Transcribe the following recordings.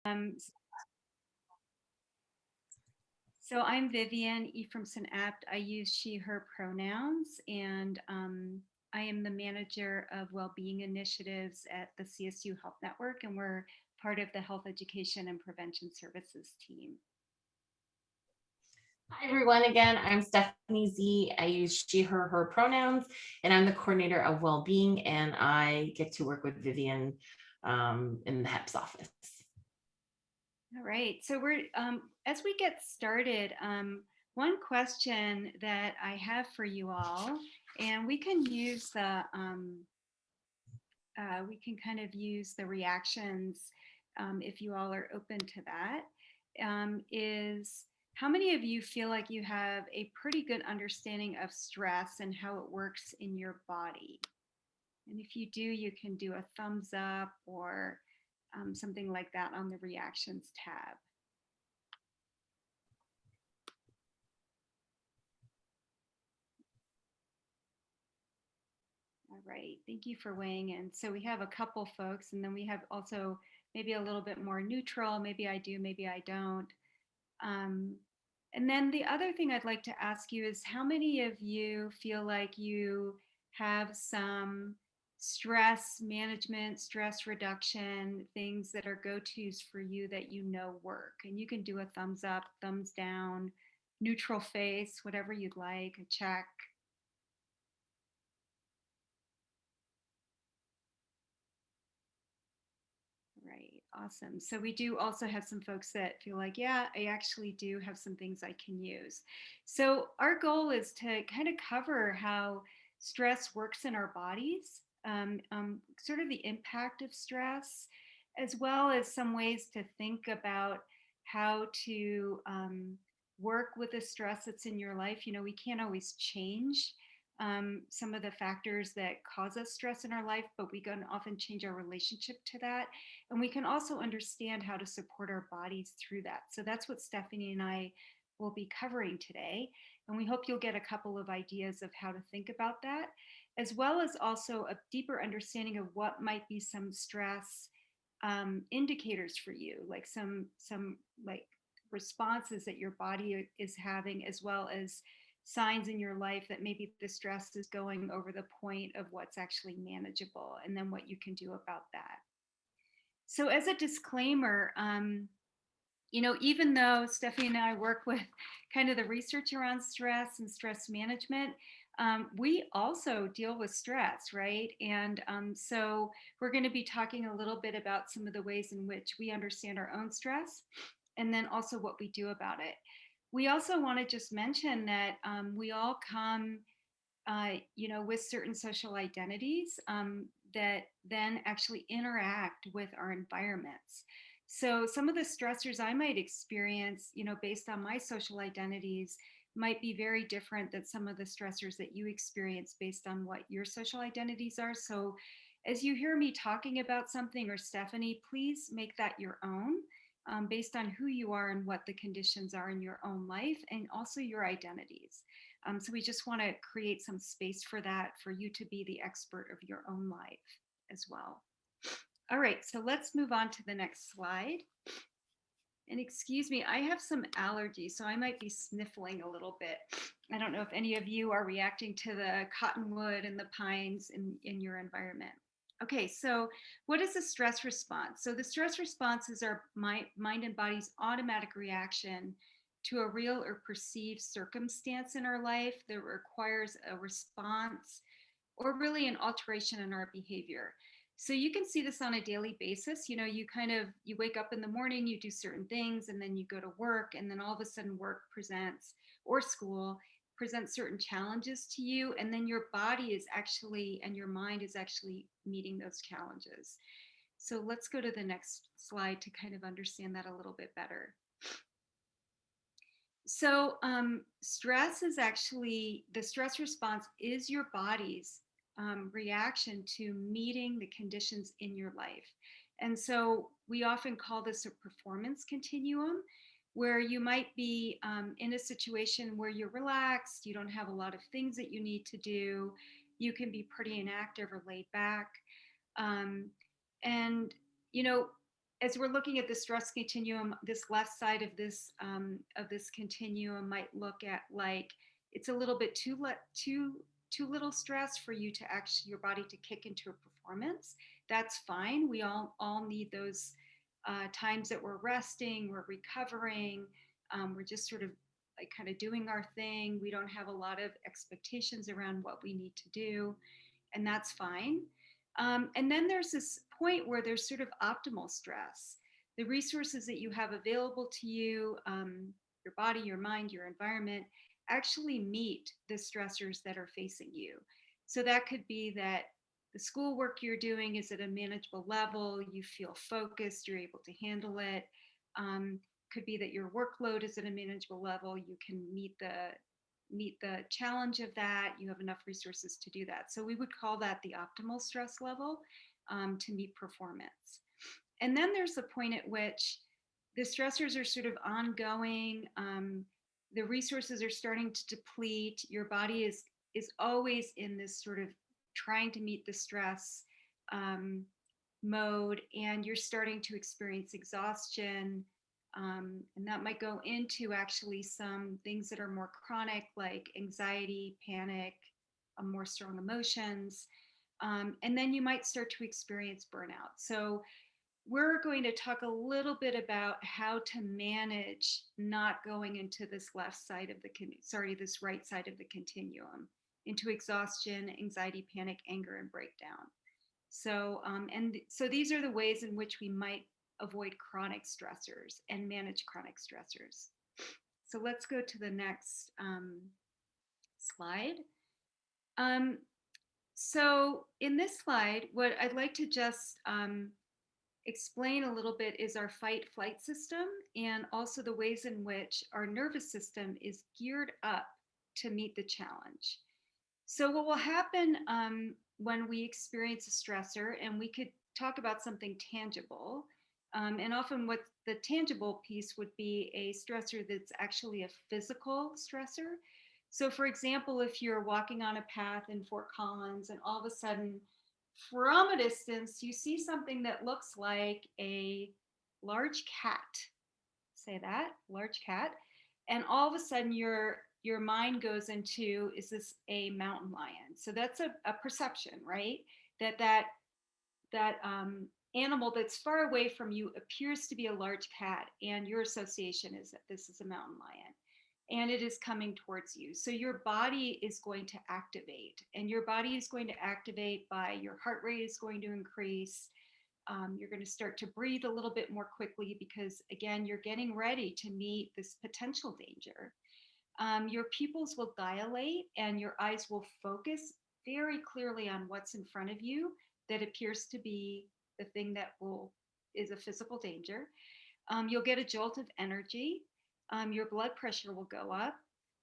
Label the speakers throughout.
Speaker 1: Um, so I'm Viviane Ephraimson-Abt. I use she, her pronouns, and I am the manager of well-being initiatives at the CSU Health Network, and we're part of the Health Education and Prevention Services team.
Speaker 2: Hi everyone, again, I'm Stephanie Z. I use she, her pronouns, and I'm the coordinator of well-being, and I get to work with Viviane in the HEPS office.
Speaker 1: All right, so we're as we get started, one question that I have for you all, and we can use the we can kind of use the reactions if you all are open to that. Is how many of you feel like you have a pretty good understanding of stress and how it works in your body? And if you do, you can do a thumbs up or something like that on the reactions tab. All right, thank you for weighing in. So we have a couple folks, and then we have also maybe a little bit more neutral. Maybe I do, maybe I don't. Um, and then the other thing I'd like to ask you is how many of you feel like you have some stress management, stress reduction, things that are go-tos for you that you know work? And you can do a thumbs up, thumbs down, neutral face, whatever you'd like, a check. Right, awesome. So we do also have some folks that feel like, yeah, I actually do have some things I can use. So our goal is to kind of cover how stress works in our bodies, sort of the impact of stress, as well as some ways to think about how to work with the stress that's in your life. You know, we can't always change some of the factors that cause us stress in our life, but we can often change our relationship to that. And we can also understand how to support our bodies through that. So that's what Stephanie and I will be covering today. And we hope you'll get a couple of ideas of how to think about that, as well as also a deeper understanding of what might be some stress indicators for you, like some like responses that your body is having, as well as signs in your life that maybe the stress is going over the point of what's actually manageable, and then what you can do about that. So, as a disclaimer, you know, even though Stephanie and I work with kind of the research around stress and stress management, we also deal with stress, right? And so we're going to be talking a little bit about some of the ways in which we understand our own stress, and then also what we do about it. We also want to just mention that we all come you know, with certain social identities that then actually interact with our environments. So some of the stressors I might experience, you know, based on my social identities might be very different than some of the stressors that you experience based on what your social identities are. So as you hear me talking about something, or Stephanie, please make that your own. Based on who you are and what the conditions are in your own life, and also your identities. So we just want to create some space for that, for you to be the expert of your own life as well. All right, so let's move on to the next slide. And excuse me, I have some allergies, so I might be sniffling a little bit. I don't know if any of you are reacting to the cottonwood and the pines in your environment. Okay, so what is the stress response? So the stress response is our mind and body's automatic reaction to a real or perceived circumstance in our life that requires a response or really an alteration in our behavior. So you can see this on a daily basis. You know, you wake up in the morning, you do certain things, and then you go to work, and then all of a sudden work presents, or school presents, certain challenges to you, and then your body is actually, and your mind is actually meeting those challenges. So let's go to the next slide to kind of understand that a little bit better. So stress is actually, the stress response is your body's reaction to meeting the conditions in your life. And so we often call this a performance continuum, where you might be in a situation where you're relaxed, you don't have a lot of things that you need to do, you can be pretty inactive or laid back. Um, and, you know, as we're looking at the stress continuum, this left side of this continuum might look at like it's a little bit too little stress for you to actually your body to kick into a performance. That's fine. We all need those times that we're resting, we're recovering, we're just sort of like kind of doing our thing. We don't have a lot of expectations around what we need to do, and that's fine. And then there's this point where there's sort of optimal stress. The resources that you have available to you, your body, your mind, your environment, actually meet the stressors that are facing you. So that could be that the schoolwork you're doing is at a manageable level, you feel focused, you're able to handle it. Could be that your workload is at a manageable level, you can meet the challenge of that, you have enough resources to do that. So we would call that the optimal stress level to meet performance. And then there's the point at which the stressors are sort of ongoing. The resources are starting to deplete. Your body is always in this sort of trying to meet the stress mode, and you're starting to experience exhaustion. And that might go into actually some things that are more chronic, like anxiety, panic, more strong emotions. And then you might start to experience burnout. So we're going to talk a little bit about how to manage not going into this left side of this right side of the continuum, into exhaustion, anxiety, panic, anger, and breakdown. So, so these are the ways in which we might avoid chronic stressors and manage chronic stressors. So let's go to the next slide. So in this slide, what I'd like to just explain a little bit is our fight flight system, and also the ways in which our nervous system is geared up to meet the challenge. So what will happen when we experience a stressor, and we could talk about something tangible, and often what the tangible piece would be a stressor that's actually a physical stressor. So for example, if you're walking on a path in Fort Collins and all of a sudden from a distance you see something that looks like a large cat, say that, large cat, and all of a sudden your mind goes into, is this a mountain lion? So that's a perception, right? That animal that's far away from you appears to be a large cat, and your association is that this is a mountain lion and it is coming towards you. So your body is going to activate, and your body is going to activate by your heart rate is going to increase. You're going to start to breathe a little bit more quickly because, again, you're getting ready to meet this potential danger. Your pupils will dilate and your eyes will focus very clearly on what's in front of you that appears to be the thing that is a physical danger. You'll get a jolt of energy. Your blood pressure will go up.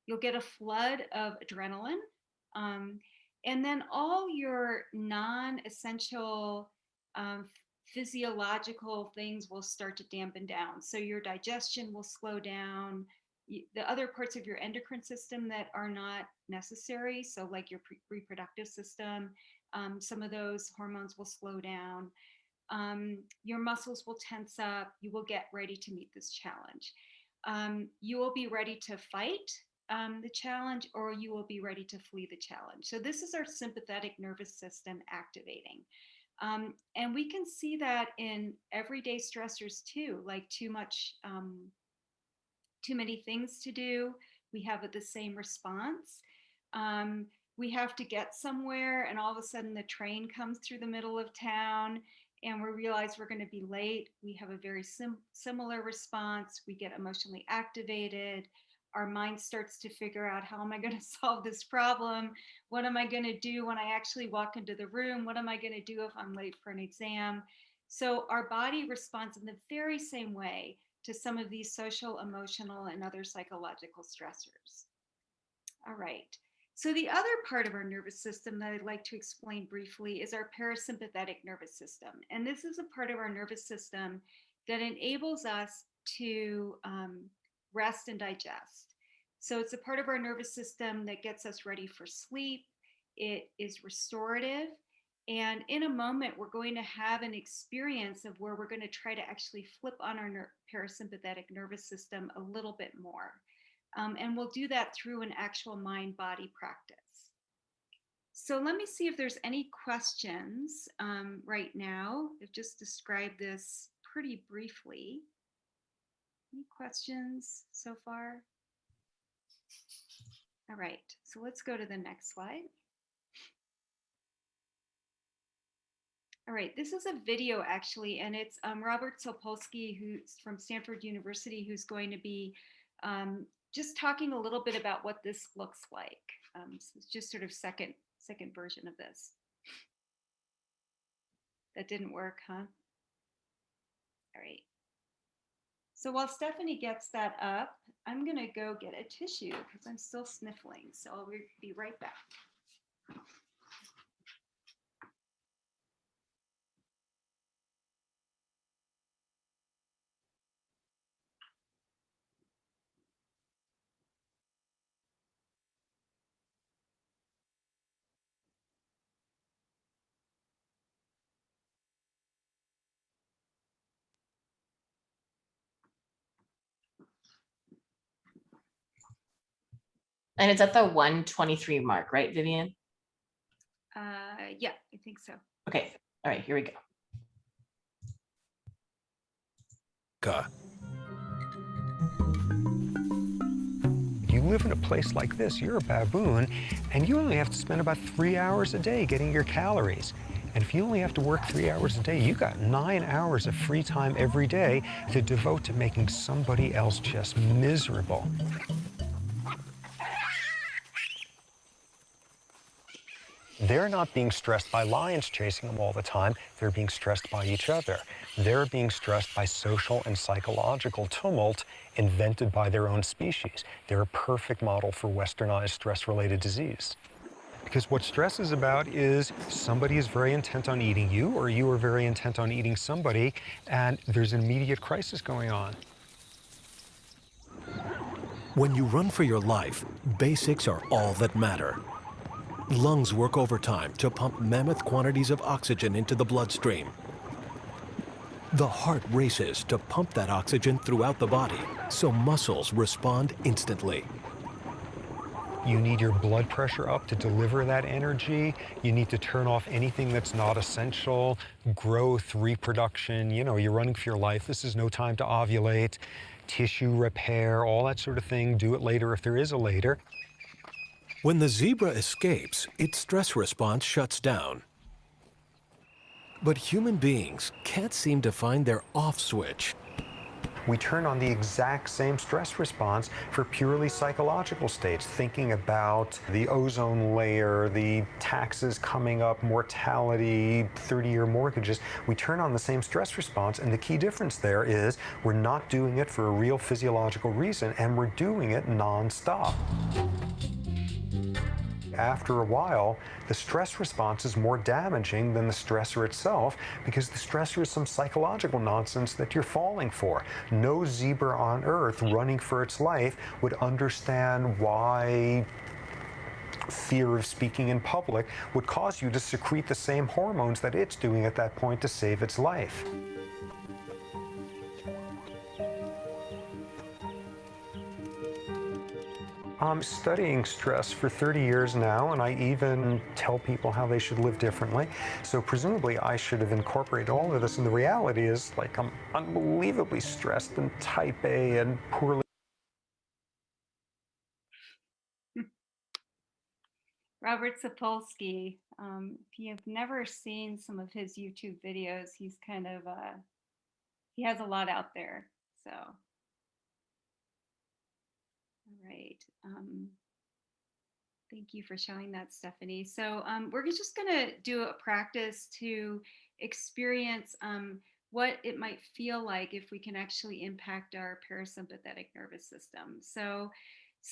Speaker 1: You'll get a flood of adrenaline. And then all your non-essential physiological things will start to dampen down. So your digestion will slow down. The other parts of your endocrine system that are not necessary, so like your reproductive system, some of those hormones will slow down. Your muscles will tense up. You will get ready to meet this challenge. You will be ready to fight the challenge, or you will be ready to flee the challenge. So this is our sympathetic nervous system activating. And we can see that in everyday stressors too, like too many things to do. We have the same response. We have to get somewhere, and all of a sudden the train comes through the middle of town, and we realize we're going to be late. We have a very similar response. We get emotionally activated. Our mind starts to figure out, how am I going to solve this problem? What am I going to do when I actually walk into the room? What am I going to do if I'm late for an exam? So our body responds in the very same way to some of these social, emotional, and other psychological stressors. All right. So the other part of our nervous system that I'd like to explain briefly is our parasympathetic nervous system. And this is a part of our nervous system that enables us to rest and digest. So it's a part of our nervous system that gets us ready for sleep. It is restorative. And in a moment, we're going to have an experience of where we're going to try to actually flip on our parasympathetic nervous system a little bit more. And we'll do that through an actual mind-body practice. So let me see if there's any questions right now. I've just described this pretty briefly. Any questions so far? All right, so let's go to the next slide. All right, this is a video actually, and it's Robert Sapolsky, who's from Stanford University, who's going to be just talking a little bit about what this looks like. So it's just sort of second version of this. That didn't work, huh? All right. So while Stephanie gets that up, I'm gonna go get a tissue because I'm still sniffling. So I'll be right back.
Speaker 2: And it's at the 123 mark, right, Viviane?
Speaker 1: Yeah, I think so.
Speaker 2: Okay. All right, here we go.
Speaker 3: You live in a place like this, you're a baboon, and you only have to spend about 3 hours a day getting your calories. And if you only have to work 3 hours a day, you got 9 hours of free time every day to devote to making somebody else just miserable. They're not being stressed by lions chasing them all the time. They're being stressed by each other. They're being stressed by social and psychological tumult invented by their own species. They're a perfect model for westernized stress-related disease. Because what stress is about is somebody is very intent on eating you, or you are very intent on eating somebody, and there's an immediate crisis going on.
Speaker 4: When you run for your life, basics are all that matter. Lungs work overtime to pump mammoth quantities of oxygen into the bloodstream. The heart races to pump that oxygen throughout the body, so muscles respond instantly.
Speaker 3: You need your blood pressure up to deliver that energy. You need to turn off anything that's not essential. Growth, reproduction, you know, you're running for your life. This is no time to ovulate. Tissue repair, all that sort of thing. Do it later if there is a later.
Speaker 4: When the zebra escapes, its stress response shuts down. But human beings can't seem to find their off switch.
Speaker 3: We turn on the exact same stress response for purely psychological states, thinking about the ozone layer, the taxes coming up, mortality, 30-year mortgages. We turn on the same stress response, and the key difference there is we're not doing it for a real physiological reason, and we're doing it nonstop. After a while, the stress response is more damaging than the stressor itself because the stressor is some psychological nonsense that you're falling for. No zebra on Earth running for its life would understand why fear of speaking in public would cause you to secrete the same hormones that it's doing at that point to save its life. I'm studying stress for 30 years now, and I even tell people how they should live differently. So presumably I should have incorporated all of this, and the reality is, like, I'm unbelievably stressed and type A and poorly.
Speaker 1: Robert Sapolsky. If you have never seen some of his YouTube videos, he's kind of, he has a lot out there, so. All right. Thank you for showing that, Stephanie. So we're just going to do a practice to experience what it might feel like if we can actually impact our parasympathetic nervous system. So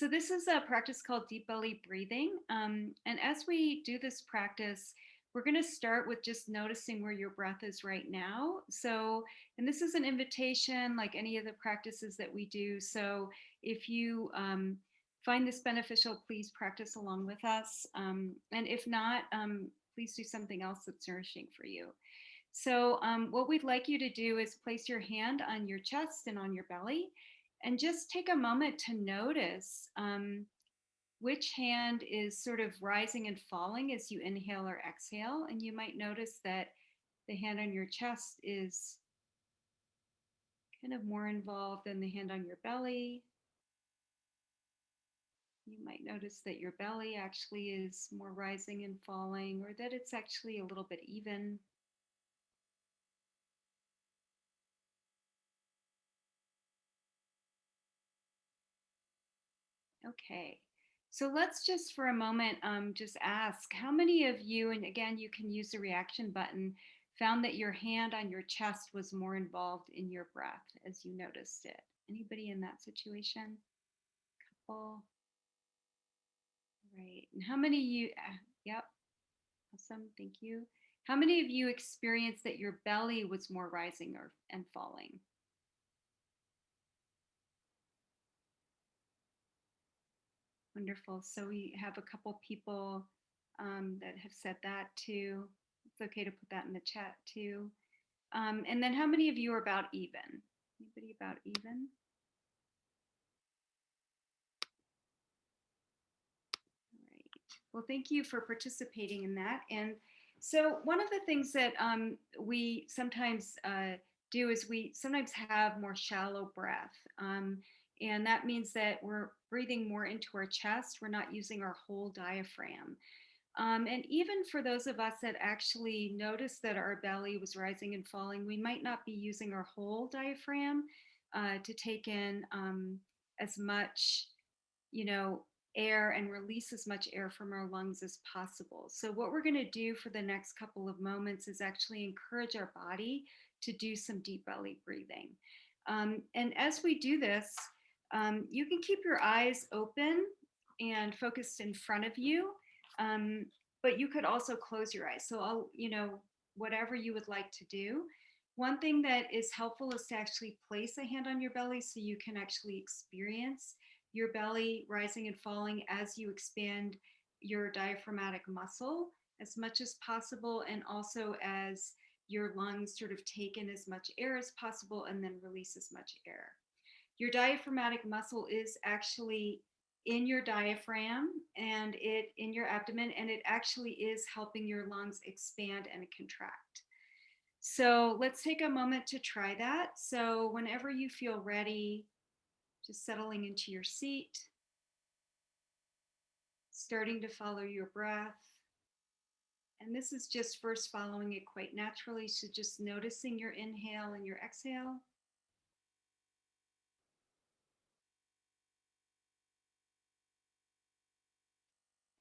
Speaker 1: this is a practice called deep belly breathing. And as we do this practice, we're going to start with just noticing where your breath is right now. So, and this is an invitation like any of the practices that we do. So if you find this beneficial, please practice along with us. And if not, please do something else that's nourishing for you. So what we'd like you to do is place your hand on your chest and on your belly, and just take a moment to notice which hand is sort of rising and falling as you inhale or exhale. And you might notice that the hand on your chest is kind of more involved than the hand on your belly. You might notice that your belly actually is more rising and falling, or that it's actually a little bit even. Okay, so let's just for a moment just ask how many of you, and again, you can use the reaction button, found that your hand on your chest was more involved in your breath as you noticed it? Anybody in that situation? Couple. Right. And how many of you, yep, awesome, thank you. How many of you experienced that your belly was more rising or and falling? Wonderful. So we have a couple people that have said that too. It's okay to put that in the chat too. And then how many of you are about even? Anybody about even? All right. Well, thank you for participating in that. And so one of the things that we sometimes do is we sometimes have more shallow breath. And that means that we're breathing more into our chest. We're not using our whole diaphragm. And even for those of us that actually noticed that our belly was rising and falling, we might not be using our whole diaphragm to take in as much, you know, air and release as much air from our lungs as possible. So what we're going to do for the next couple of moments is actually encourage our body to do some deep belly breathing. And as we do this, you can keep your eyes open and focused in front of you, but you could also close your eyes. So I'll, you know, whatever you would like to do. One thing that is helpful is to actually place a hand on your belly so you can actually experience your belly rising and falling as you expand your diaphragmatic muscle as much as possible, and also as your lungs sort of take in as much air as possible and then release as much air. Your diaphragmatic muscle is actually in your diaphragm and it in your abdomen, and it actually is helping your lungs expand and contract. So let's take a moment to try that. So whenever you feel ready, just settling into your seat, starting to follow your breath. And this is just first following it quite naturally. So just noticing your inhale and your exhale.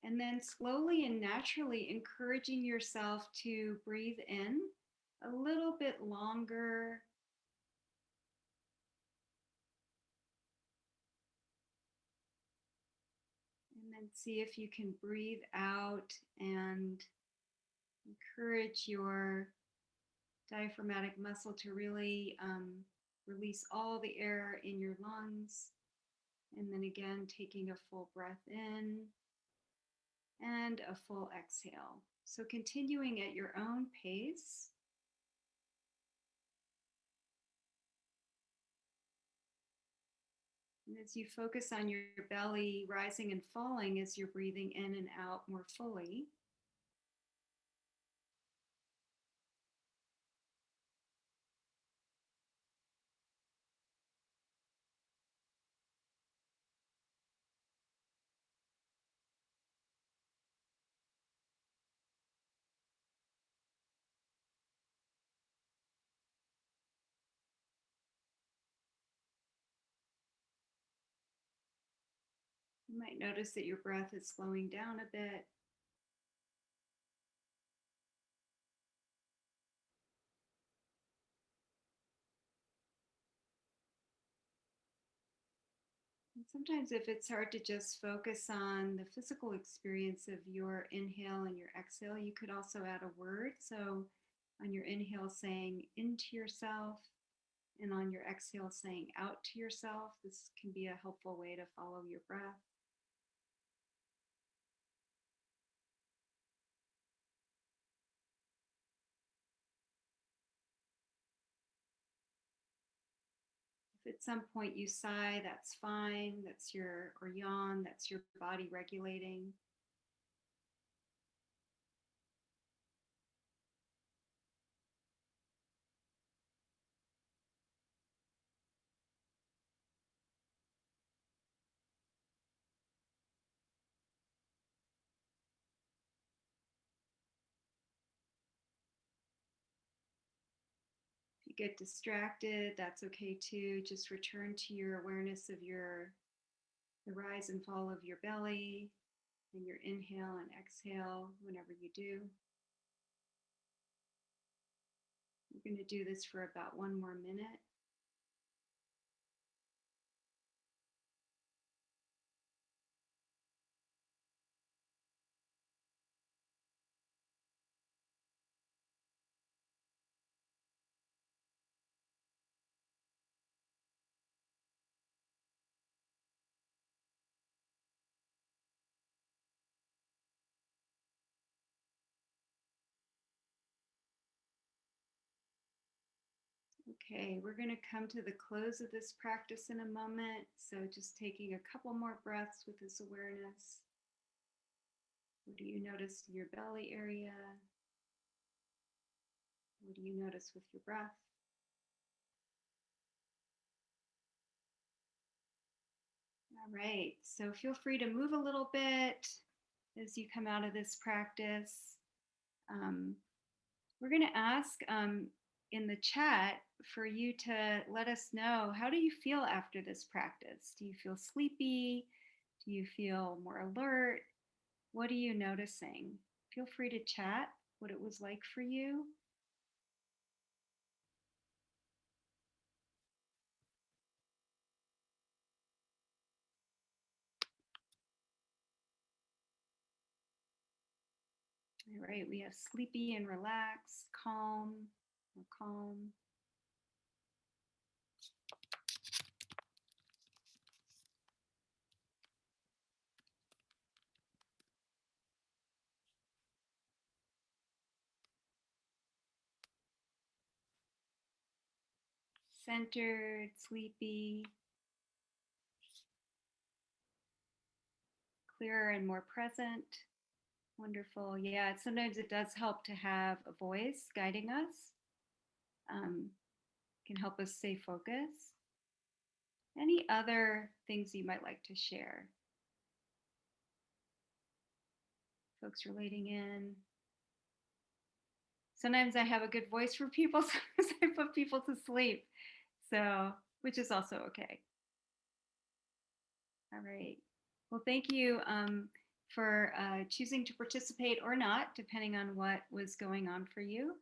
Speaker 1: And then slowly and naturally encouraging yourself to breathe in a little bit longer. And then see if you can breathe out and encourage your diaphragmatic muscle to really release all the air in your lungs. And then again, taking a full breath in and a full exhale. So continuing at your own pace. And as you focus on your belly rising and falling as you're breathing in and out more fully. You might notice that your breath is slowing down a bit. And sometimes if it's hard to just focus on the physical experience of your inhale and your exhale, you could also add a word. So on your inhale saying into yourself, and on your exhale saying out to yourself. This can be a helpful way to follow your breath. some point you sigh, that's fine. Or yawn, that's your body regulating. If you get distracted, that's okay too. Just return to your awareness of the rise and fall of your belly and your inhale and exhale whenever you do. We're going to do this for about 1 more minute. Okay, we're going to come to the close of this practice in a moment. So just taking a couple more breaths with this awareness. What do you notice in your belly area? What do you notice with your breath? All right, so feel free to move a little bit as you come out of this practice. We're going to ask in the chat for you to let us know, how do you feel after this practice? Do you feel sleepy? Do you feel more alert? What are you noticing? Feel free to chat what it was like for you. All right, we have sleepy and relaxed, calm, or calm. Centered, sleepy, clearer and more present. Wonderful. Yeah, sometimes it does help to have a voice guiding us. Can help us stay focused. Any other things you might like to share? Folks relating in. Sometimes I have a good voice for people, sometimes I put people to sleep. So, which is also okay. All right. Well, thank you for choosing to participate or not, depending on what was going on for you.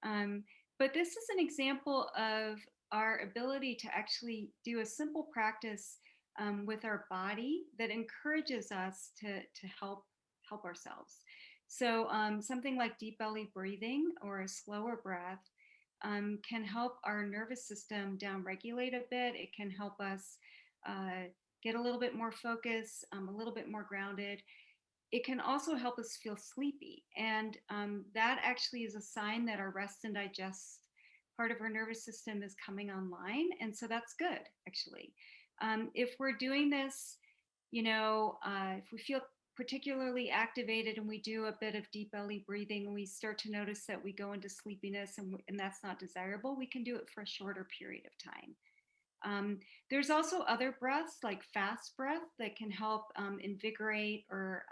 Speaker 1: But this is an example of our ability to actually do a simple practice with our body that encourages us to help ourselves. So something like deep belly breathing or a slower breath can help our nervous system downregulate a bit. It can help us get a little bit more focused, a little bit more grounded. It can also help us feel sleepy. And that actually is a sign that our rest and digest part of our nervous system is coming online. And so that's good, actually. If we're doing this, if we feel particularly activated and we do a bit of deep belly breathing and we start to notice that we go into sleepiness and that's not desirable, we can do it for a shorter period of time. There's also other breaths like fast breath that can help invigorate or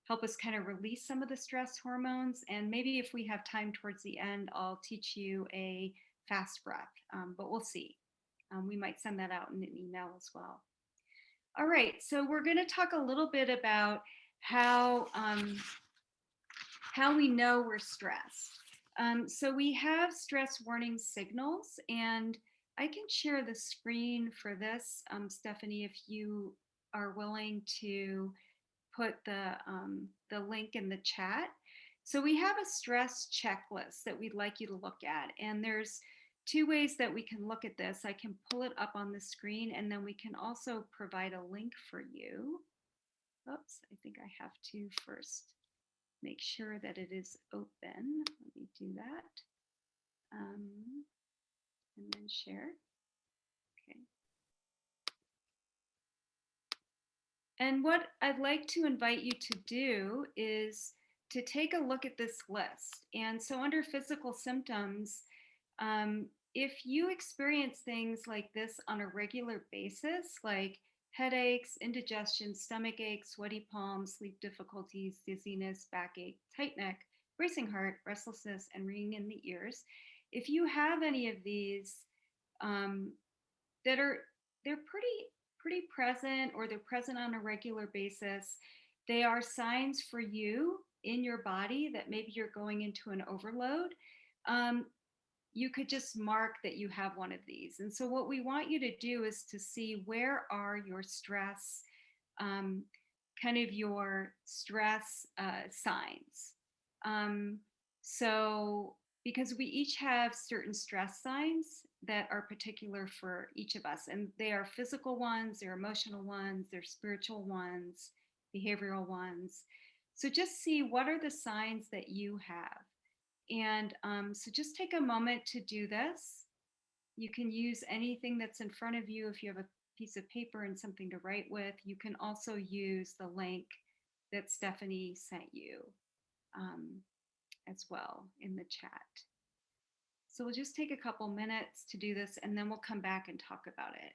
Speaker 1: help us kind of release some of the stress hormones. And maybe if we have time towards the end, I'll teach you a fast breath, but we'll see. We might send that out in an email as well. All right, so we're going to talk a little bit about how we know we're stressed. So we have stress warning signals, and I can share the screen for this, Stephanie, if you are willing to put the link in the chat. So we have a stress checklist that we'd like you to look at, and there's 2 ways that we can look at this. I can pull it up on the screen, and then we can also provide a link for you. Oops, I think I have to first make sure that it is open. Let me do that. And then share. Okay. And what I'd like to invite you to do is to take a look at this list. And so, under physical symptoms, if you experience things like this on a regular basis, like headaches, indigestion, stomach aches, sweaty palms, sleep difficulties, dizziness, backache, tight neck, racing heart, restlessness, and ringing in the ears, if you have any of these um, that are they're pretty present, or they're present on a regular basis, they are signs for you in your body that maybe you're going into an overload. um, you could just mark that you have one of these. And so what we want you to do is to see, where are your stress, um, kind of your stress signs. Um, so because we each have certain stress signs that are particular for each of us, and they are physical ones, they're emotional ones, they're spiritual ones, behavioral ones. So just see, what are the signs that you have? And so just take a moment to do this. You can use anything that's in front of you. If you have a piece of paper and something to write with, you can also use the link that Stephanie sent you um, as well in the chat. So we'll just take a couple minutes to do this, and then we'll come back and talk about it.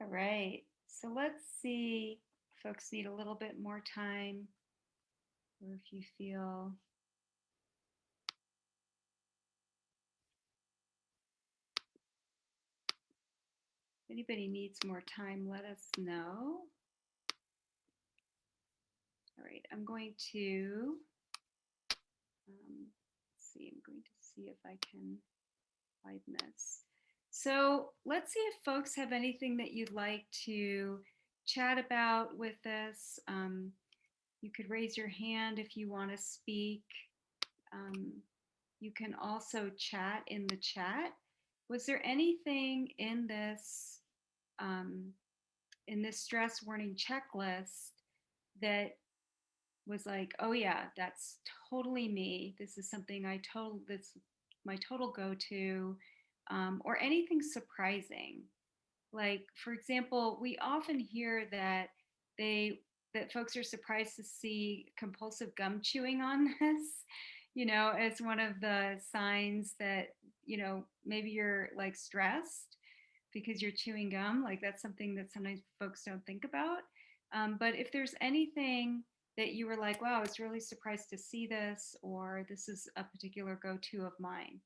Speaker 1: All right. So let's see. Folks need a little bit more time, or if you feel anybody needs more time, let us know. All right, I'm going to see. I'm going to see if I can widen this. So let's see if folks have anything that you'd like to chat about with this. You could raise your hand if you want to speak. Um, you can also chat in the chat. Was there anything um, in this stress warning checklist that was like, oh yeah, that's totally me. This is something this my total go-to, or anything surprising. Like, for example, we often hear that they that folks are surprised to see compulsive gum chewing on this, as one of the signs that, maybe you're like stressed because you're chewing gum. Like, that's something that sometimes folks don't think about. But if there's anything that you were like, wow, I was really surprised to see this, or this is a particular go-to of mine.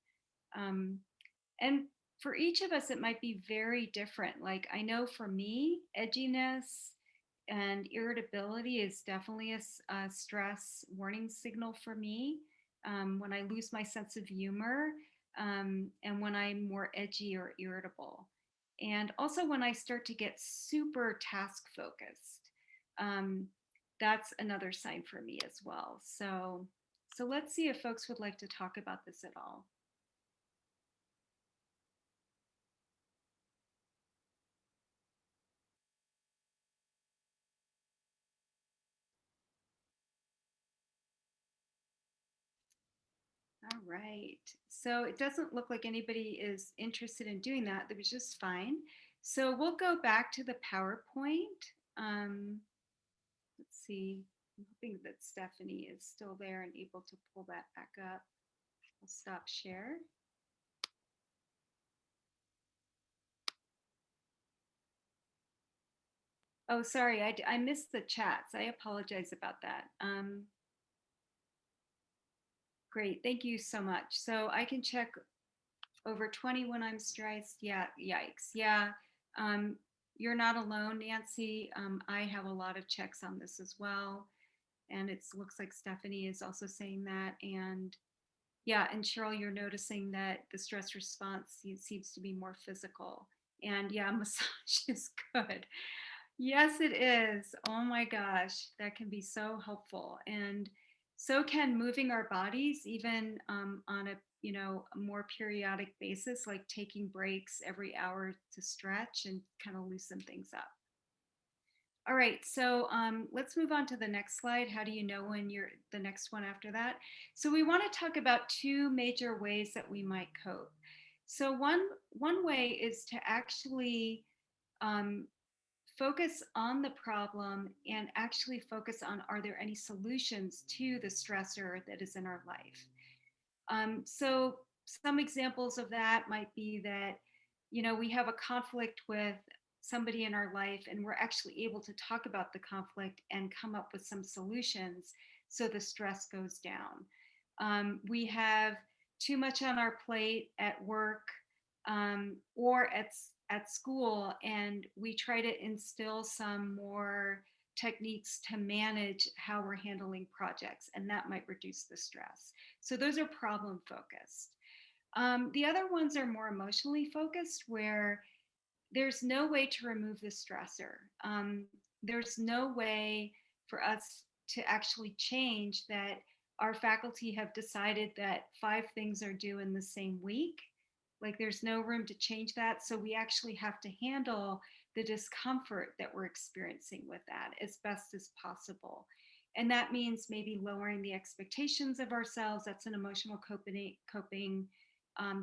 Speaker 1: And for each of us, it might be very different. Like, I know for me, edginess and irritability is definitely a stress warning signal for me. When I lose my sense of humor, and when I'm more edgy or irritable. And also when I start to get super task focused. Um, that's another sign for me as well. So let's see if folks would like to talk about this at all. All right. So it doesn't look like anybody is interested in doing that. That was just fine. So we'll go back to the PowerPoint. Let's see. I'm hoping that Stephanie is still there and able to pull that back up. I'll stop share. Oh, sorry, I missed the chats. I apologize about that. Great, thank you so much. So I can check over 20 when I'm stressed. Yeah, yikes. Yeah, um, you're not alone, Nancy. I have a lot of checks on this as well. And it looks like Stephanie is also saying that. And yeah, and Cheryl, you're noticing that the stress response seems to be more physical. And yeah, massage is good. Yes, it is. Oh my gosh, that can be so helpful. And so can moving our bodies, even on a a more periodic basis, like taking breaks every hour to stretch and kind of loosen things up. All right, so let's move on to the next slide. How do you know when you're the next one after that? So we want to talk about two major ways that we might cope. So one way is to actually um, focus on the problem and actually focus on, are there any solutions to the stressor that is in our life? So some examples of that might be that, we have a conflict with somebody in our life and we're actually able to talk about the conflict and come up with some solutions so the stress goes down. We have too much on our plate at work, or at school, and we try to instill some more techniques to manage how we're handling projects, and that might reduce the stress. So those are problem focused. The other ones are more emotionally focused, where there's no way to remove the stressor. There's no way for us to actually change that our faculty have decided that 5 things are due in the same week. Like there's no room to change that. So we actually have to handle the discomfort that we're experiencing with that as best as possible. And that means maybe lowering the expectations of ourselves. That's an emotional coping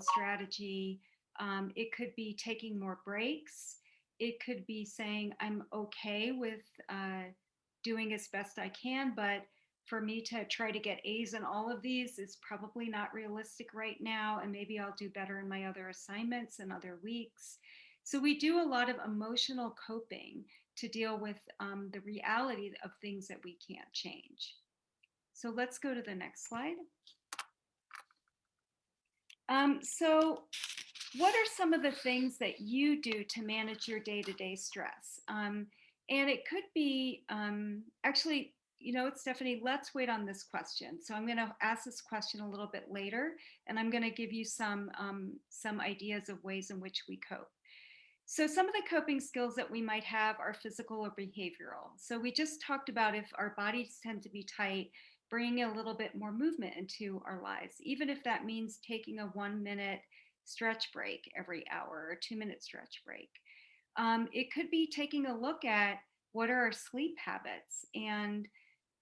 Speaker 1: strategy. It could be taking more breaks. It could be saying, I'm okay with doing as best I can, but for me to try to get A's in all of these is probably not realistic right now. And maybe I'll do better in my other assignments and other weeks. So we do a lot of emotional coping to deal with the reality of things that we can't change. So let's go to the next slide. So what are some of the things that you do to manage your day-to-day stress? And it could be actually, Stephanie, let's wait on this question. So I'm going to ask this question a little bit later, and I'm going to give you some ideas of ways in which we cope. So some of the coping skills that we might have are physical or behavioral. So we just talked about, if our bodies tend to be tight, bringing a little bit more movement into our lives, even if that means taking a 1-minute stretch break every hour or a 2-minute stretch break. It could be taking a look at what are our sleep habits. And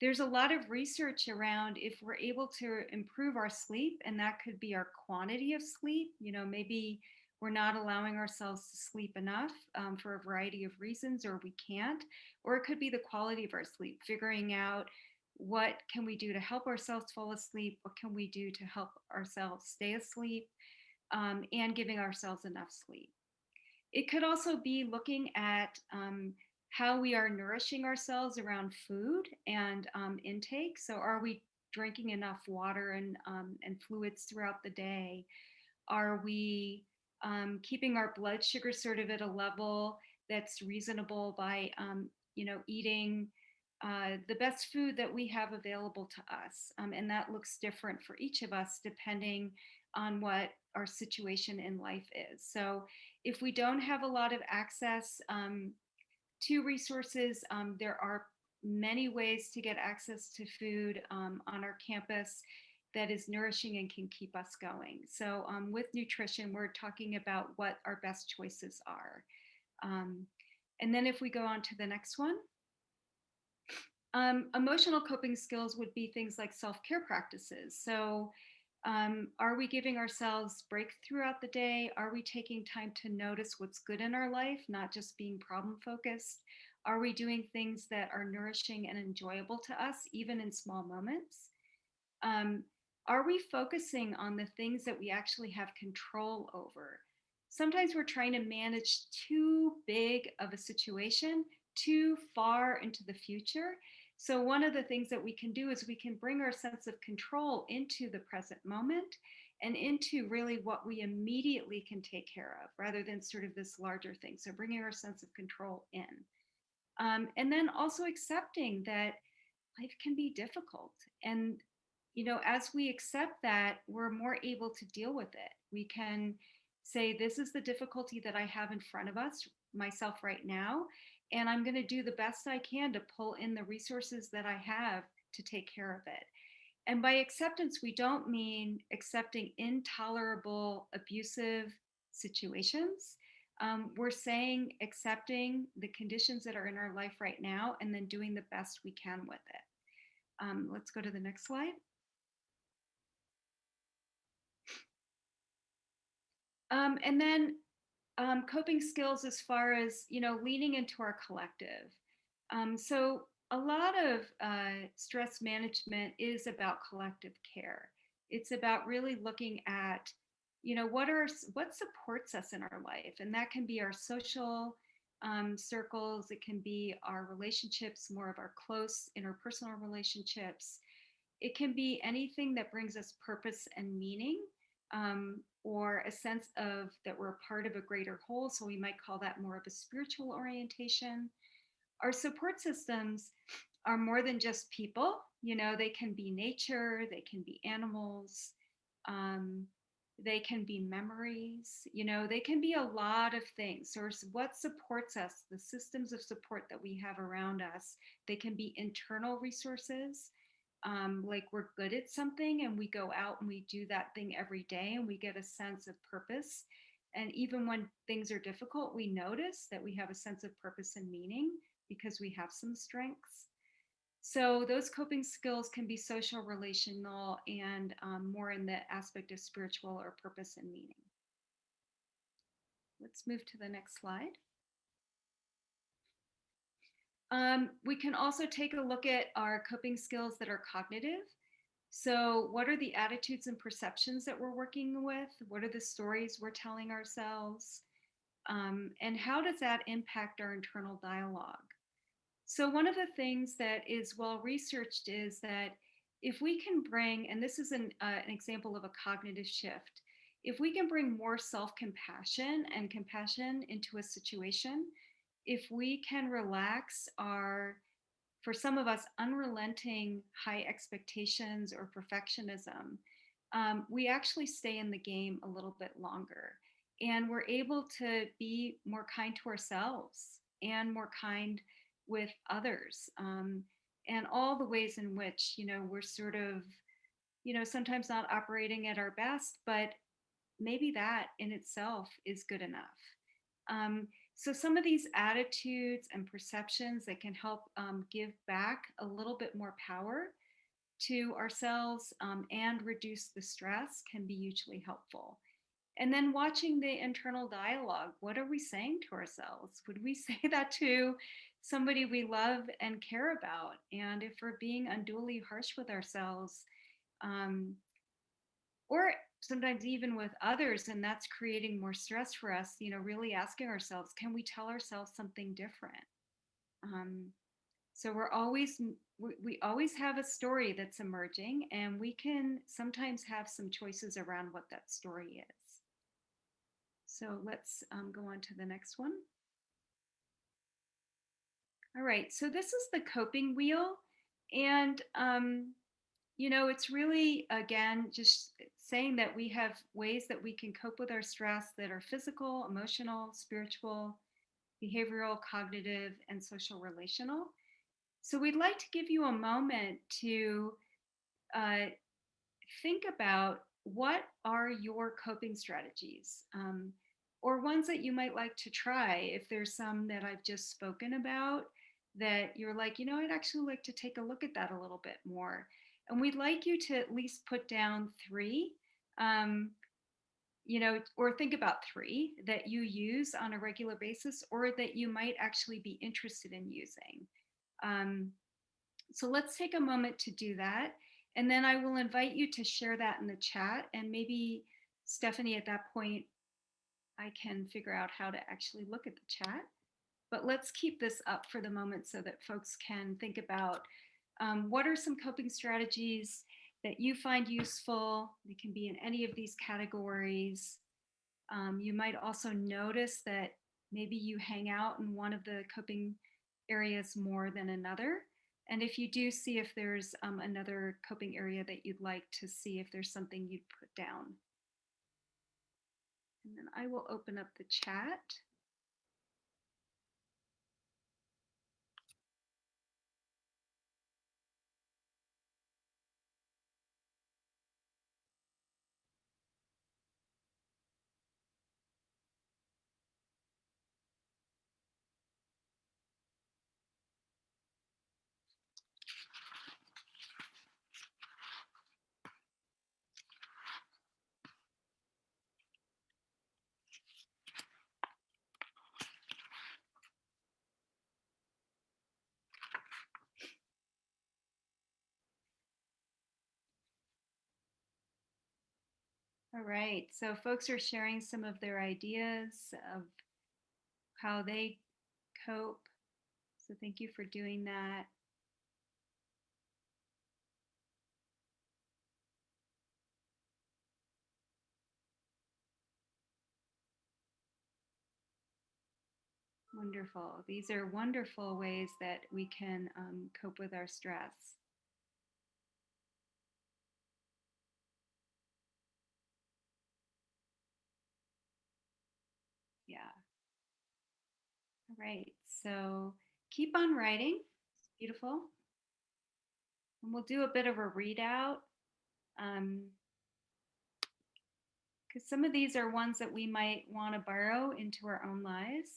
Speaker 1: there's a lot of research around if we're able to improve our sleep, and that could be our quantity of sleep. Maybe we're not allowing ourselves to sleep enough for a variety of reasons, or we can't. Or it could be the quality of our sleep, figuring out what can we do to help ourselves fall asleep, what can we do to help ourselves stay asleep, and giving ourselves enough sleep. It could also be looking at how we are nourishing ourselves around food and intake. So are we drinking enough water and fluids throughout the day? Are we keeping our blood sugar sort of at a level that's reasonable by eating the best food that we have available to us? And that looks different for each of us depending on what our situation in life is. So if we don't have a lot of access to resources, there are many ways to get access to food on our campus that is nourishing and can keep us going. So with nutrition, we're talking about what our best choices are. And then if we go on to the next one, emotional coping skills would be things like self-care practices. So are we giving ourselves breaks throughout the day? Are we taking time to notice what's good in our life, not just being problem focused? Are we doing things that are nourishing and enjoyable to us, even in small moments? Are we focusing on the things that we actually have control over? Sometimes we're trying to manage too big of a situation too far into the future. So one of the things that we can do is we can bring our sense of control into the present moment and into really what we immediately can take care of rather than sort of this larger thing. So bringing our sense of control in. And then also accepting that life can be difficult. And, as we accept that, we're more able to deal with it. We can say, this is the difficulty that I have in front of myself right now. And I'm going to do the best I can to pull in the resources that I have to take care of it. And by acceptance, we don't mean accepting intolerable, abusive situations. We're saying accepting the conditions that are in our life right now and then doing the best we can with it. Let's go to the next slide. And then coping skills as far as, leaning into our collective. So a lot of stress management is about collective care. It's about really looking at, what supports us in our life. And that can be our social circles. It can be our relationships, more of our close interpersonal relationships. It can be anything that brings us purpose and meaning, or a sense of that we're a part of a greater whole. So we might call that more of a spiritual orientation. Our support systems are more than just people. They can be nature, they can be animals, they can be memories, they can be a lot of things. So what supports us, the systems of support that we have around us, they can be internal resources. Like we're good at something and we go out and we do that thing every day and we get a sense of purpose. And even when things are difficult, we notice that we have a sense of purpose and meaning because we have some strengths. So those coping skills can be social, relational, and more in the aspect of spiritual or purpose and meaning. Let's move to the next slide. We can also take a look at our coping skills that are cognitive. So what are the attitudes and perceptions that we're working with? What are the stories we're telling ourselves? And how does that impact our internal dialogue? So one of the things that is well researched is that if we can bring, and this is an example of a cognitive shift, if we can bring more self-compassion and compassion into a situation, if we can relax our, for some of us, unrelenting high expectations or perfectionism, we actually stay in the game a little bit longer. And we're able to be more kind to ourselves and more kind with others. And all the ways in which, we're sort of, sometimes not operating at our best, but maybe that in itself is good enough. So some of these attitudes and perceptions that can help give back a little bit more power to ourselves and reduce the stress can be hugely helpful. And then watching the internal dialogue. What are we saying to ourselves? Would we say that to somebody we love and care about? And if we're being unduly harsh with ourselves, or sometimes even with others, and that's creating more stress for us, really asking ourselves, can we tell ourselves something different? So we always have a story that's emerging, and we can sometimes have some choices around what that story is. So let's go on to the next one. All right, so this is the coping wheel. And it's really, again, just saying that we have ways that we can cope with our stress that are physical, emotional, spiritual, behavioral, cognitive, and social relational. So we'd like to give you a moment to uh, think about what are your coping strategies, or ones that you might like to try. If there's some that I've just spoken about that you're like, I'd actually like to take a look at that a little bit more. And we'd like you to at least put down three, um, or think about three that you use on a regular basis or that you might actually be interested in using. Um, so let's take a moment to do that. And then I will invite you to share that in the chat. And maybe, Stephanie, at that point, I can figure out how to actually look at the chat. But let's keep this up for the moment so that folks can think about what are some coping strategies that you find useful. They can be in any of these categories. You might also notice that maybe you hang out in one of the coping areas more than another. And if you do, see if there's another coping area that you'd like to see if there's something you'd put down. And then I will open up the chat. All right, so folks are sharing some of their ideas of how they cope. So thank you for doing that. Wonderful. These are wonderful ways that we can cope with our stress. Yeah. All right. So keep on writing. It's beautiful. And we'll do a bit of a readout because some of these are ones that we might want to borrow into our own lives.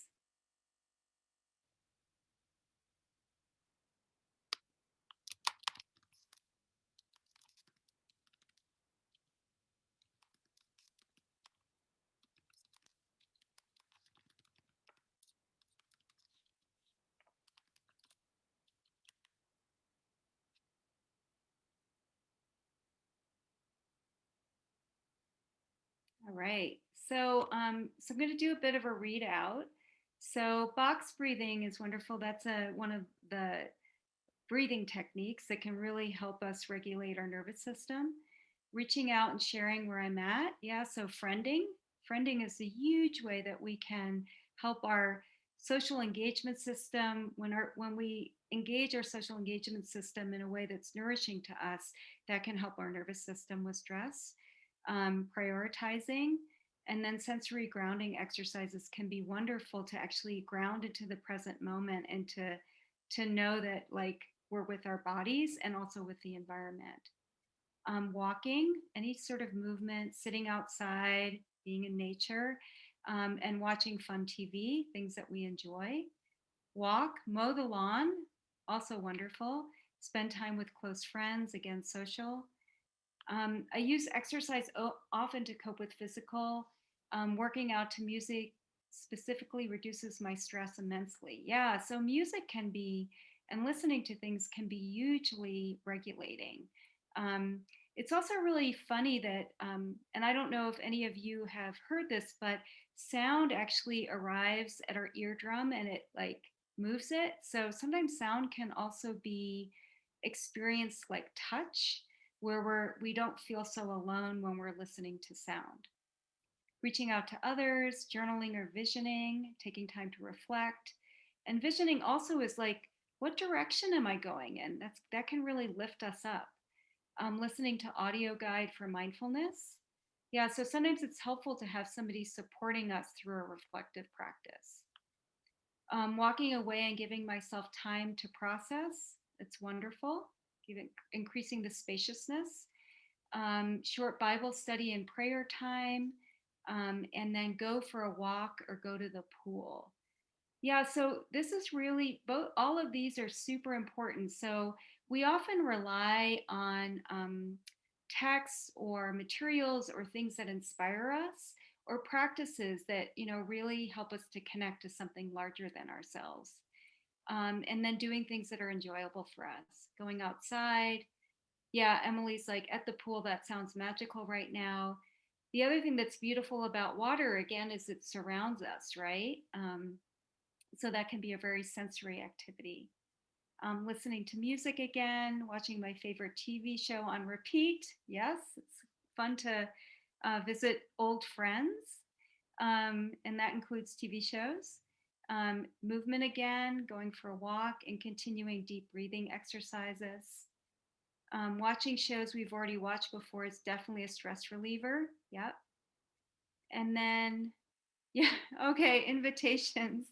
Speaker 1: All right. So, so I'm going to do a bit of a readout. So box breathing is wonderful. That's one of the breathing techniques that can really help us regulate our nervous system. Reaching out and sharing where I'm at. Yeah, so friending. Friending is a huge way that we can help our social engagement system. When we engage our social engagement system in a way that's nourishing to us, that can help our nervous system with stress. Prioritizing, and then sensory grounding exercises can be wonderful to actually ground into the present moment and to know that like we're with our bodies and also with the environment. Walking, any sort of movement, sitting outside, being in nature, and watching fun TV, things that we enjoy. Walk, mow the lawn, also wonderful. Spend time with close friends, again, social. I use exercise often to cope with physical. Working out to music specifically reduces my stress immensely. Yeah, so music can be, and listening to things can be hugely regulating. Um, it's also really funny that, and I don't know if any of you have heard this, but sound actually arrives at our eardrum and it like moves it. So sometimes sound can also be experienced like touch, where we don't feel so alone when we're listening to sound. Reaching out to others, journaling or visioning, taking time to reflect. And visioning also is like, what direction am I going in? That can really lift us up. listening to audio guide for mindfulness. Yeah, so sometimes it's helpful to have somebody supporting us through a reflective practice. Walking away and giving myself time to process, it's wonderful, increasing the spaciousness. Short Bible study and prayer time, and then go for a walk or go to the pool. Yeah, so this is really both, all of these are super important. So we often rely on texts or materials or things that inspire us or practices that, really help us to connect to something larger than ourselves. And then doing things that are enjoyable for us, going outside. Yeah, Emily's like, at the pool, that sounds magical right now. The other thing that's beautiful about water, again, is it surrounds us, right? So that can be a very sensory activity. Listening to music again, watching my favorite TV show on repeat. Yes, it's fun to visit old friends, and that includes TV shows. Movement again, going for a walk, and continuing deep breathing exercises. Watching shows we've already watched before is definitely a stress reliever. Yep. And then, yeah, okay, invitations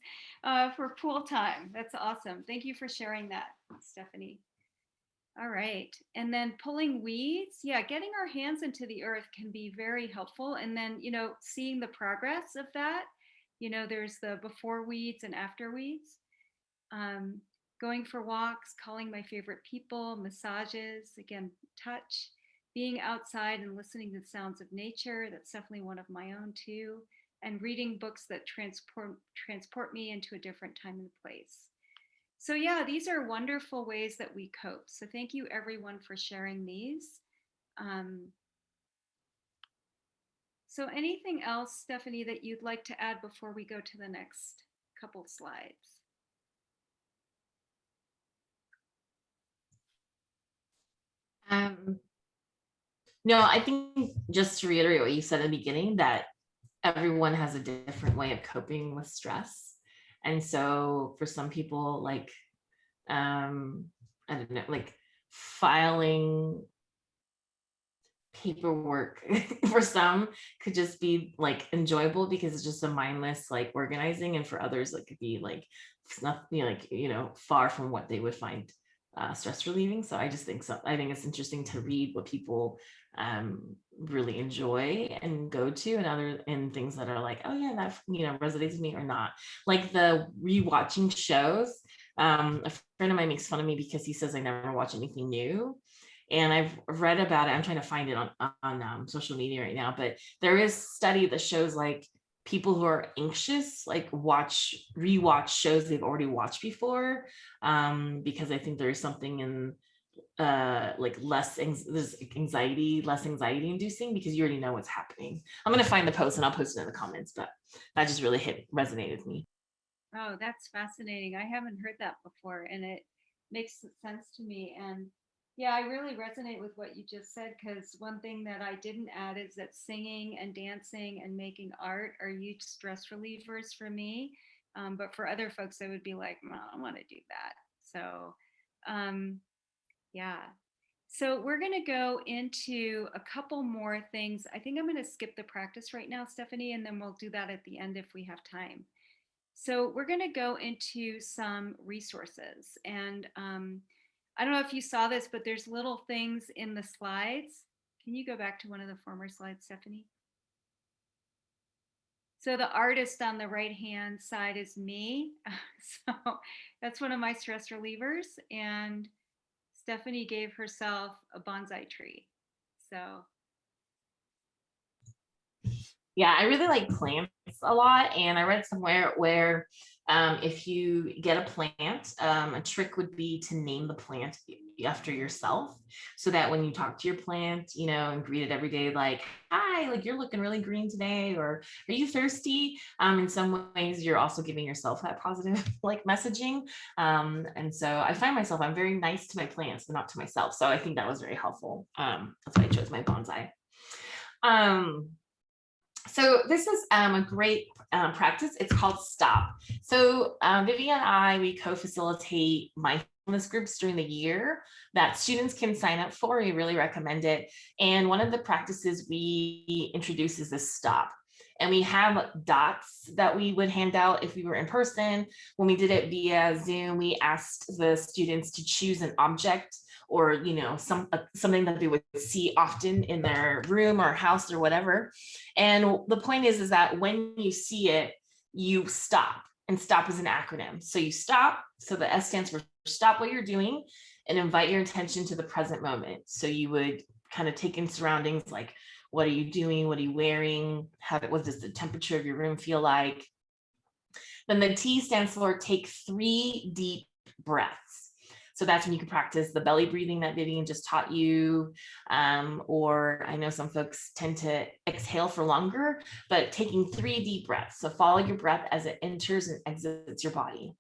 Speaker 1: for pool time. That's awesome. Thank you for sharing that, Stephanie. All right. And then pulling weeds. Yeah, getting our hands into the earth can be very helpful. And then, seeing the progress of that. There's the before weeds and after weeds. Going for walks, calling my favorite people, massages, again, touch, being outside and listening to the sounds of nature. That's definitely one of my own too. And reading books that transport me into a different time and place. So yeah, these are wonderful ways that we cope. So thank you everyone for sharing these. So anything else, Stephanie, that you'd like to add before we go to the next couple slides?
Speaker 2: No, I think just to reiterate what you said at the beginning, that everyone has a different way of coping with stress. And so for some people, like, I don't know, like filing paperwork for some could just be like enjoyable because it's just a mindless like organizing, and for others it could be like it's not, far from what they would find stress relieving. So I just think I think it's interesting to read what people really enjoy and go to, and things that are like, oh yeah, that resonates with me or not. Like the rewatching shows. A friend of mine makes fun of me because he says I never watch anything new. And I've read about it. I'm trying to find it on social media right now, but there is a study that shows like people who are anxious, like rewatch shows they've already watched before, because I think there's something in like less anxiety inducing, because you already know what's happening. I'm going to find the post and I'll post it in the comments, but that just really resonated with me.
Speaker 1: Oh, that's fascinating. I haven't heard that before, and it makes sense to me. And yeah, I really resonate with what you just said, because one thing that I didn't add is that singing and dancing and making art are huge stress relievers for me. But for other folks, they would be like, I don't want to do that. So, yeah. So we're going to go into a couple more things. I think I'm going to skip the practice right now, Stephanie, and then we'll do that at the end if we have time. So we're going to go into some resources. And I don't know if you saw this, but there's little things in the slides. Can you go back to one of the former slides, Stephanie? So the artist on the right-hand side is me. So that's one of my stress relievers. And Stephanie gave herself a bonsai tree. So.
Speaker 2: Yeah, I really like plants a lot. And I read somewhere where if you get a plant, a trick would be to name the plant after yourself, so that when you talk to your plant, and greet it every day, like, hi, like you're looking really green today, or are you thirsty? In some ways, you're also giving yourself that positive like messaging. And so I find myself, I'm very nice to my plants, but not to myself. So I think that was very helpful. That's why I chose my bonsai. So this is a great practice. It's called STOP. So Viviane and I, we co-facilitate mindfulness groups during the year that students can sign up for. We really recommend it. And one of the practices we introduce is this stop. And we have dots that we would hand out if we were in person. When we did it via Zoom, we asked the students to choose an object or, you know, something that they would see often in their room or house or whatever. And the point is that when you see it, you stop, and stop is an acronym. So you stop, so the S stands for stop what you're doing and invite your attention to the present moment. So you would kind of take in surroundings like, what are you doing? What are you wearing? What does the temperature of your room feel like? Then the T stands for take 3 deep breaths. So that's when you can practice the belly breathing that Viviane just taught you. Or I know some folks tend to exhale for longer, but taking 3 deep breaths. So follow your breath as it enters and exits your body.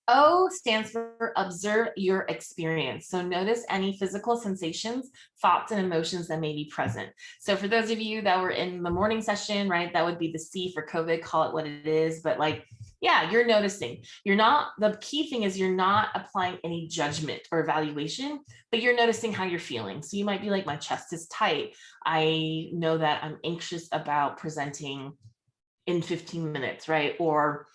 Speaker 2: O stands for observe your experience. So notice any physical sensations, thoughts, and emotions that may be present. So for those of you that were in the morning session, right, that would be the C for COVID, call it what it is. But like, yeah, you're noticing. You're not, the key thing is you're not applying any judgment or evaluation, but you're noticing how you're feeling. So you might be like, my chest is tight. I know that I'm anxious about presenting in 15 minutes, right? Or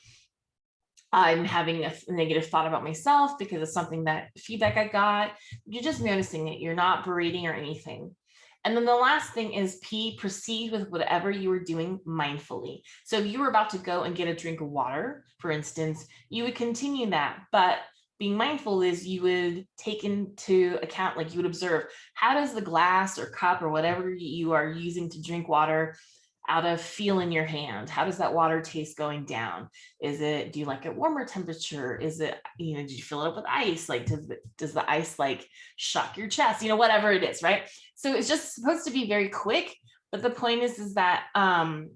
Speaker 2: I'm having a negative thought about myself because of something that feedback I got. You're just noticing it. You're not berating or anything. And then the last thing is P, proceed with whatever you were doing mindfully. So if you were about to go and get a drink of water, for instance, you would continue that. But being mindful is you would take into account, like you would observe, how does the glass or cup or whatever you are using to drink water out of feel in your hand? How does that water taste going down? Is it, do you like it warmer temperature? Is it, you know, did you fill it up with ice? Like, does the ice like shock your chest? You know, whatever it is, right? So it's just supposed to be very quick. But the point is that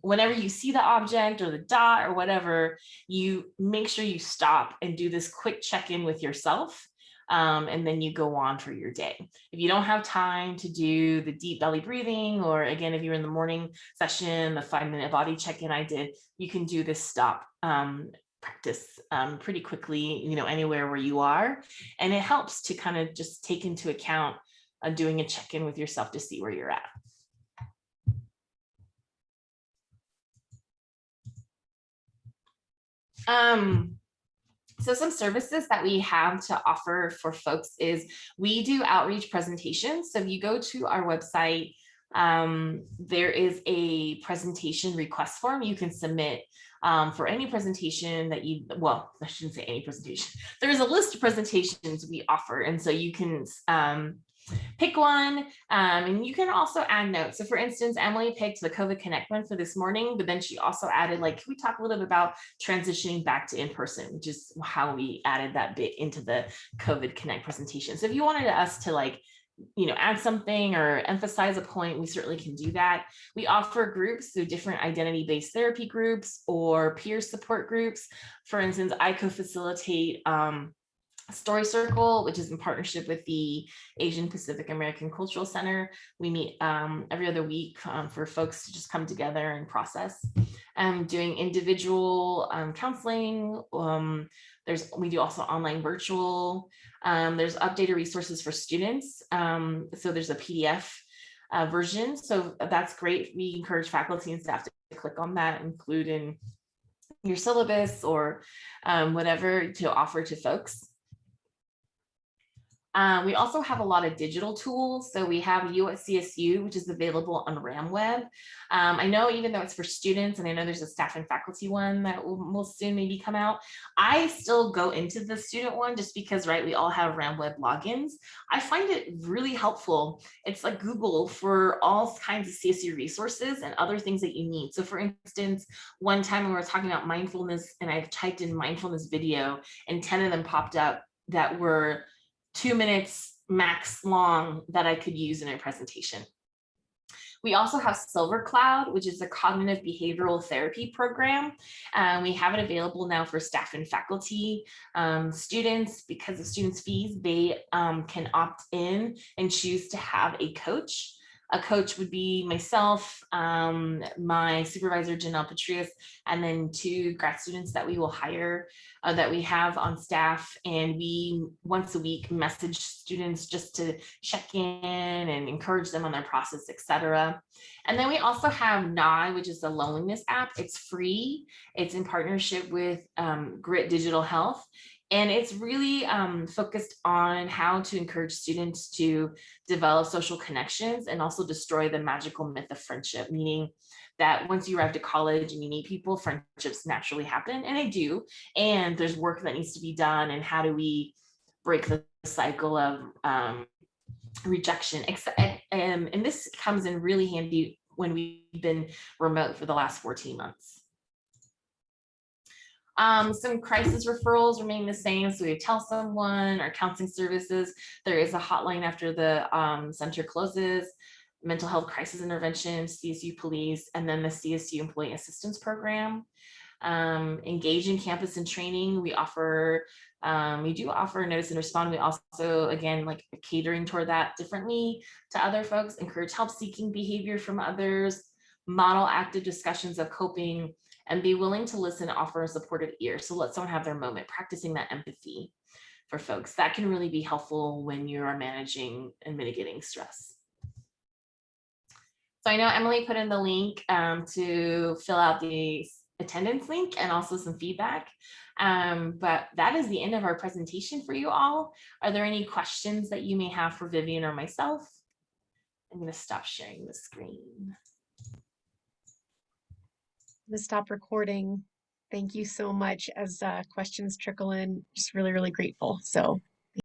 Speaker 2: whenever you see the object or the dot or whatever, you make sure you stop and do this quick check-in with yourself. And then you go on for your day. If you don't have time to do the deep belly breathing, or again, if you're in the morning session, the 5-minute body check-in I did, you can do this stop practice pretty quickly, you know, anywhere where you are. And it helps to kind of just take into account doing a check-in with yourself to see where you're at. So some services that we have to offer for folks is we do outreach presentations. So if you go to our website, there is a presentation request form you can submit for any presentation that you, well, I shouldn't say any presentation. There is a list of presentations we offer. And so you can pick one, and you can also add notes. So for instance, Emily picked the COVID Connect one for this morning, but then she also added, like, can we talk a little bit about transitioning back to in-person, which is how we added that bit into the COVID Connect presentation. So if you wanted us to, like, you know, add something or emphasize a point, we certainly can do that. We offer groups, so different identity-based therapy groups or peer support groups. For instance, I co-facilitate Story Circle, which is in partnership with the Asian Pacific American Cultural Center. We meet every other week for folks to just come together and process. Doing individual counseling. We do also online virtual. There's updated resources for students. So there's a PDF version. So that's great. We encourage faculty and staff to click on that, include in your syllabus or whatever to offer to folks. We also have a lot of digital tools. So we have You at CSU, which is available on RamWeb. I know, even though it's for students, and I know there's a staff and faculty one that will soon maybe come out, I still go into the student one just because, right, we all have RamWeb logins. I find it really helpful. It's like Google for all kinds of CSU resources and other things that you need. So for instance, one time when we were talking about mindfulness and I typed in mindfulness video and 10 of them popped up that were 2 minutes max long that I could use in a presentation. We also have Silver Cloud, which is a cognitive behavioral therapy program. We have it available now for staff and faculty. Students, because of students' fees, they can opt in and choose to have a coach. A coach would be myself, my supervisor, Janelle Petrius, and then 2 grad students that we will hire, that we have on staff. And we once a week message students just to check in and encourage them on their process, etc. And then we also have Nye, which is the loneliness app. It's free. It's in partnership with Grit Digital Health. And it's really focused on how to encourage students to develop social connections and also destroy the magical myth of friendship, meaning that once you arrive to college and you meet people, friendships naturally happen, and they do. And there's work that needs to be done. And how do we break the cycle of rejection? And this comes in really handy when we've been remote for the last 14 months. Some crisis referrals remain the same. So we tell someone, our counseling services, there is a hotline after the center closes, mental health crisis intervention, CSU police, and then the CSU employee assistance program. Engage in campus and training. We do offer notice and respond. We also, again, like catering toward that differently to other folks, encourage help seeking behavior from others, model active discussions of coping, and be willing to listen and offer a supportive ear. So let someone have their moment, practicing that empathy for folks. That can really be helpful when you are managing and mitigating stress. So I know Emily put in the link to fill out the attendance link and also some feedback. But that is the end of our presentation for you all. Are there any questions that you may have for Viviane or myself? I'm going to stop sharing the screen.
Speaker 5: To stop recording. Thank you so much. As questions trickle in, just really, really grateful. So